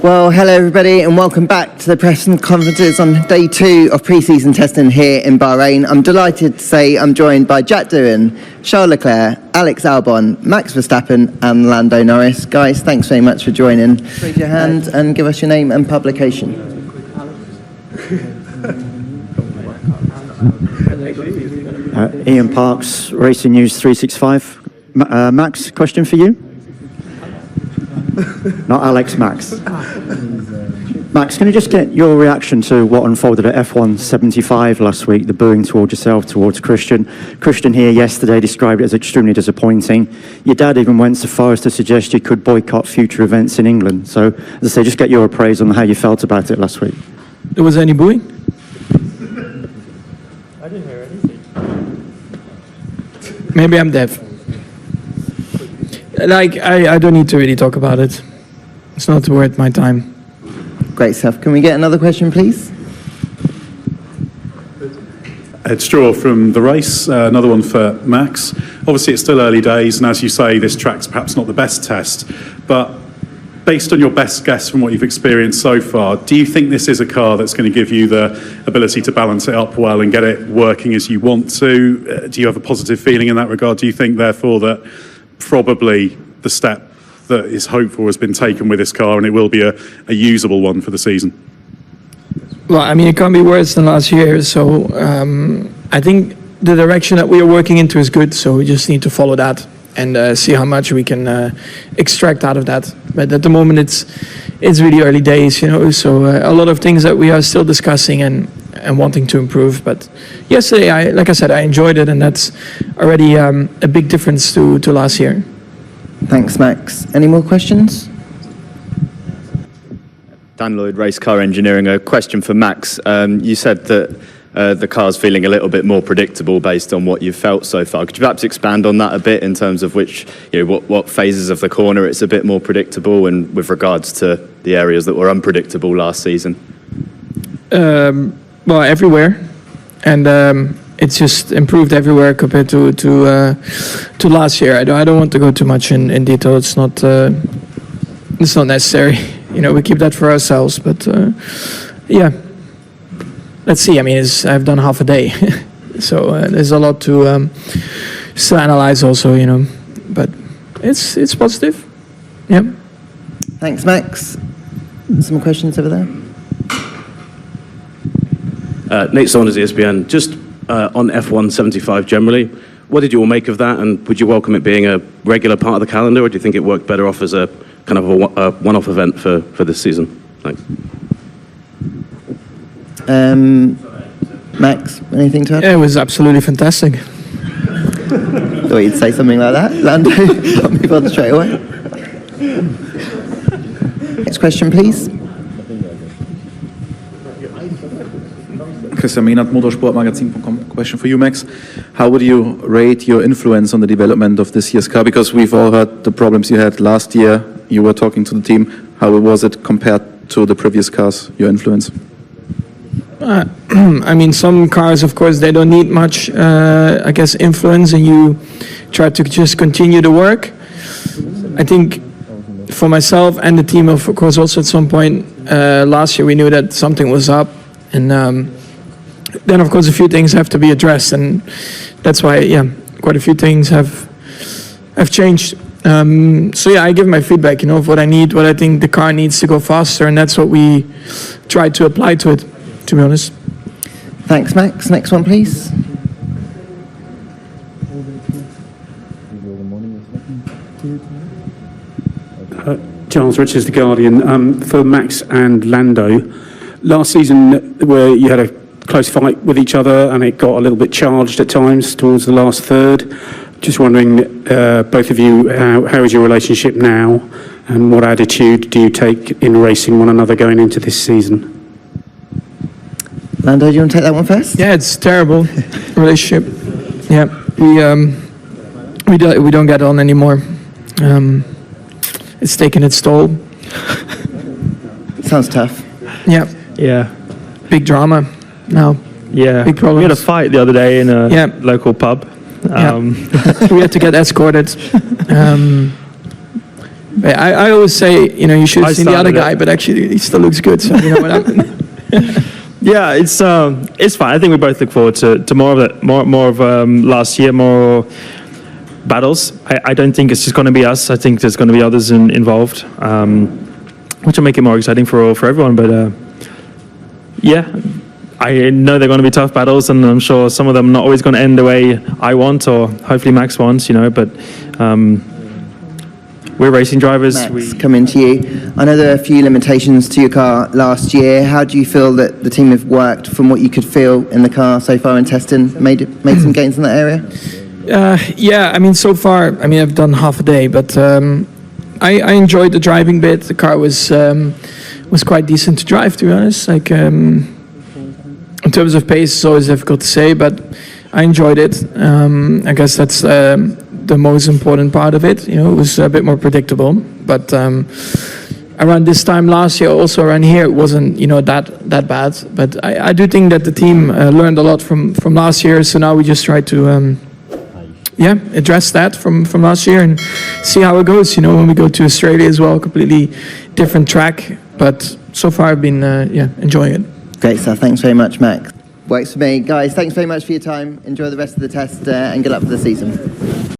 Well, hello everybody and welcome back to the press and conferences on day 2 of pre-season testing here in Bahrain. I'm delighted to say I'm joined by Jack Doohan, Charles Leclerc, Alex Albon, Max Verstappen and Lando Norris. Guys, thanks very much for joining. Raise your hand and give us your name and publication. Ian Parks, Racing News 365. Max, question for you? Not Alex, Max. Max, can I just get your reaction to what unfolded at F1 75 last week, the booing towards yourself, towards Christian? Christian here yesterday described it as extremely disappointing. Your dad even went so far as to suggest you could boycott future events in England. So, as I say, just get your appraisal on how you felt about it last week. There was any booing? I didn't hear anything. Maybe I'm deaf. Like, I don't need to really talk about it. It's not worth my time. Great stuff. Can we get another question, please? Ed Straw from The Race, another one for Max. Obviously, it's still early days, and as you say, this track's perhaps not the best test, but based on your best guess from what you've experienced so far, do you think this is a car that's going to give you the ability to balance it up well and get it working as you want to? Do you have a positive feeling in that regard? Do you think, therefore, that probably the step that is hoped for has been taken with this car and it will be a usable one for the season? Well, I mean, it can't be worse than last year, so I think the direction that we are working into is good, so we just need to follow that and see how much we can extract out of that. But at the moment, it's really early days, you know, so a lot of things that we are still discussing and wanting to improve. But yesterday, like I said, I enjoyed it, and that's already a big difference to last year. Thanks, Max. Any more questions? Dan Lloyd, Race Car Engineering. A question for Max. You said that the car's feeling a little bit more predictable based on what you've felt so far. Could you perhaps expand on that a bit in terms of which, you know, what phases of the corner it's a bit more predictable, and with regards to the areas that were unpredictable last season? Well, everywhere, and it's just improved everywhere compared to last year. I don't want to go too much in detail. It's not necessary. You know, we keep that for ourselves. But yeah, let's see. I mean, I've done half a day, so there's a lot to still analyze also. You know, but it's positive. Yeah. Thanks, Max. Some questions over there. Nate Saunders, ESPN. Just on F1 75 generally, what did you all make of that, and would you welcome it being a regular part of the calendar, or do you think it worked better off as a kind of a one-off event for this season? Thanks. Max, anything to add? Yeah, it was absolutely fantastic. Thought you'd say something like that. Lando, got me on straight away. Next question, please. Christian Mehnert, motorsportmagazin.com. Question for you, Max. How would you rate your influence on the development of this year's car? Because we've all heard the problems you had last year. You were talking to the team. How was it compared to the previous cars, your influence? I mean, some cars, of course, they don't need much, I guess, influence, and you try to just continue the work. I think for myself and the team, of course, also at some point last year, we knew that something was up, and then, of course, a few things have to be addressed, and that's why, yeah, quite a few things have changed. So yeah, I give my feedback, you know, of what I need, what I think the car needs to go faster, and that's what we try to apply to it, to be honest. Thanks, Max. Next one, please. Charles Richards, The Guardian. For Max and Lando, last season where you had a close fight with each other and it got a little bit charged at times towards the last third. Just wondering, both of you, how is your relationship now, and what attitude do you take in racing one another going into this season? Lando, do you want to take that one first? Yeah, it's terrible relationship. Yeah, we don't get on anymore. It's taken its toll. Sounds tough. Yeah. Yeah. Big drama now. Yeah. Big problems. We had a fight the other day in a local pub. We had to get escorted. But I always say, you know, you should have seen the other started guy, it. but actually he still looks good. So you know what happened. Yeah, it's fine. I think we both look forward to more of it, more of last year, more battles. I don't think it's just going to be us. I think there's going to be others involved, which will make it more exciting for everyone. But yeah, I know they're going to be tough battles, and I'm sure some of them not always going to end the way I want, or hopefully Max wants, you know. But we're racing drivers. Max, coming to you. I know there are a few limitations to your car last year. How do you feel that the team have worked from what you could feel in the car so far in testing? Made some gains in that area? Yeah, I mean, so far, I mean, I've done half a day, but I enjoyed the driving bit. The car was quite decent to drive, to be honest. Like, in terms of pace, it's always difficult to say, but I enjoyed it. I guess that's the most important part of it. You know, it was a bit more predictable, but around this time last year, also around here, it wasn't, you know, that bad. But I do think that the team learned a lot from last year, so now we just try to address that from last year and see how it goes. You know, when we go to Australia as well, completely different track, but so far I've been enjoying it. Great stuff. Thanks very much, Max. Works for me. Guys, thanks very much for your time. Enjoy the rest of the test and good luck for the season.